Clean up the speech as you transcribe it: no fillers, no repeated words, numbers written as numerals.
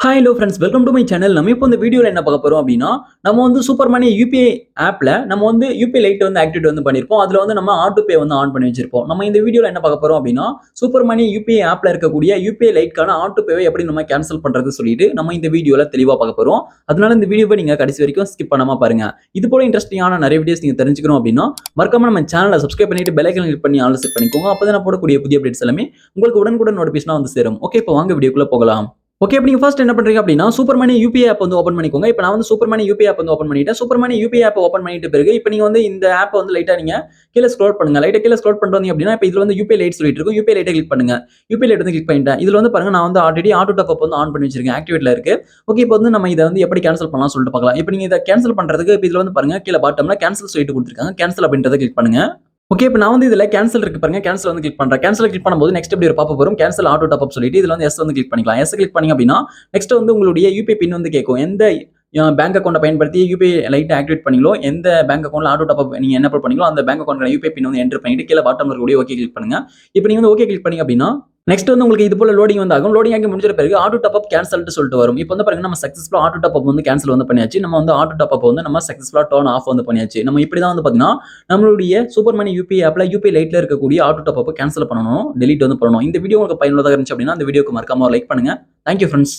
Hi hello friends, welcome to my channel. நம்ம இப்போ இந்த வீடியோவில் என்ன பார்க்க போகிறோம் அப்படின்னா, நம்ம வந்து சூப்பர் மணி யூபிஐ ஆப்பில் நம்ம வந்து யூபிஐ லைட் வந்து ஆக்டிவேட் வந்து பண்ணியிருப்போம். அதில் வந்து நம்ம ஆட்டோ பே வந்து ஆன் பண்ணி வச்சிருப்போம். நம்ம இந்த வீடியோவில் என்ன பார்க்க போகிறோம் அப்படின்னா, சூப்பர் மணி யூபிஐ ஆப்பில் இருக்கக்கூடிய யூபிஐ லைட்கான ஆட்டோ பேவை எப்படி நம்ம கேன்சல் பண்ணுறது சொல்லிட்டு நம்ம இந்த வீடியோவில் தெளிவாக பார்க்க போகிறோம். அதனால இந்த வீடியோவை நீங்கள் கடைசி வரைக்கும் ஸ்கிப் பண்ணாமல் பாருங்க. இது போல இன்ட்ரெஸ்டிங்கான நிறைய வீடியோஸ் நீங்கள் தெரிஞ்சுக்கணும் அப்படின்னா, மறக்காம நம்ம சேனலை சப்ஸ்கிரைப் பண்ணிட்டு பெல் ஐகான் கிளிக் பண்ணி ஆல் செட் பண்ணிக்கோங்க. அப்போ தான் நான் போடக்கூடிய புதிய அப்டேட்ஸ் எல்லாமே உங்களுக்கு உடனுக்குடன் நோட்டிஃபிகேஷனாக வந்து சேரும். ஓகே, இப்போ வாங்க வீடியோக்குள்ளே போகலாம். ஓகே, இப்போ நீங்க ஃபர்ஸ்ட் என்ன பண்றீங்க அப்படின்னா, சூப்பர் மணி யூபிஐ ஆப் வந்து ஓப்பன் பண்ணிக்கோங்க. இப்போ நான் வந்து சூப்பர் மணி யூபிஐ ஆப் வந்து ஓப்பன் பண்ணிட்டேன். Super money UPI app open பண்ணிட்ட பிறகு இப்போ நீங்க வந்து இந்த ஆப் வந்து லைட்டா நீங்க கீழ ஸ்க்ரோல் பண்ணுங்க. லைட்டா கீழ ஸ்க்ரோல் பண்ணிட்டு வந்தீங்க அப்படின்னா, இப்போ இதுல வந்து யூபிஐ லைட் சொல்லிட்டு இருக்கும். யூபிஐ லைட்டை கிளிக் பண்ணுங்க. யூபிஐ லைட் வந்து கிளிக் பண்ணிட்டேன். இதுல வந்து பாருங்க, நான் வந்து ஆல்ரெடி ஆட்டோ டாப் அப் வந்து ஆன் பண்ணி வச்சிருக்கேன். ஆக்டிவேட்ல இருக்கு. ஓகே, இப்போ வந்து நம்ம இதை வந்து எப்படி கேன்சல் பண்ணலாம் சொல்லிட்டு பார்க்கலாம். இப்போ நீங்க இதை கேன்சல் பண்றதுக்கு இப்போ இதுல வந்து பாருங்க, கீழ பாட்டம்ல கேன்சல் சொல்லிட்டு கொடுத்துருக்காங்க. கேன்சல் அப்படின்றத கிளிக் பண்ணுங்க. ஓகே, இப்போ நான் வந்து இதுல கேன்சல் இருக்கு பாருங்க. கேன்சல் வந்து கிளிக் பண்றேன். கேன்சல் கிளிக் பண்ணும்போது நெக்ஸ்ட் இப்படி ஒரு பாப்பப் வரும். கேன்சல் ஆட்டோ டாப் அப் சொல்லிட்டு இதுல வந்து எஸ் வந்து கிளிக் பண்ணிக்கலாம். எஸ் கிளிக் பண்ணீங்க அப்படின்னா நெக்ஸ்ட் வந்து உங்களுடைய யூபிஐ பின் வந்து கேட்கும். எந்த பேங்க் அக்கௌண்ட்டை பயன்படுத்தி யூபிஐ லைட் ஆக்டிவேட் பண்ணீங்களோ, எந்த பேங்க் அக்கௌண்ட்ல ஆட்டோ டாப் அப் நீங்க எனேபிள் பண்ணீங்களோ அந்த பேங்க் அக்கௌண்ட்ல யூபிஐ பின் வந்து என்டர் பண்ணிட்டு கீழ பாட்டம்ல இருக்கக்கூடிய ஓகே கிளிக் பண்ணுங்க. இப்போ நீங்க வந்து ஓகே கிளிக் பண்ணீங்க அப்படின்னா நெக்ஸ்ட் வந்து உங்களுக்கு இது போல லோடிங் வந்து ஆகும். லோடிங் ஆகி முடிஞ்ச பிறகு ஆட்டோ டாப் அப் கேன்சல்டு சொல்லிட்டு வரும். இப்போ வந்து பாருங்க, நம்ம சக்சஸ்ஃபுல்லா ஆட்டோ டாப் அப் வந்து கேன்சல் வந்து பண்ணியாச்சு. நம்ம வந்து ஆட்டோ டாப் அப் வந்து நம்ம சக்சஸ்ஃபுல்லா டர்ன் ஆஃப் வந்து பண்ணியாச்சு. நம்ம இப்படி தான் வந்து பாத்தீங்கன்னா நம்மளுடைய சூப்பர் மணி யூபிஐ ஆப்ல யூபிஐ லைட்ல இருக்கக்கூடிய ஆட்டோ டாப் அப் கேன்சல் பண்ணணும், டெலீட் வந்து பண்ணணும். இந்த வீடியோ உங்களுக்கு பயனுள்ளதாக இருந்துச்சு அப்படின்னா அந்த வீடியோக்கு மறக்காம லைக் பண்ணுங்க. Thank you friends.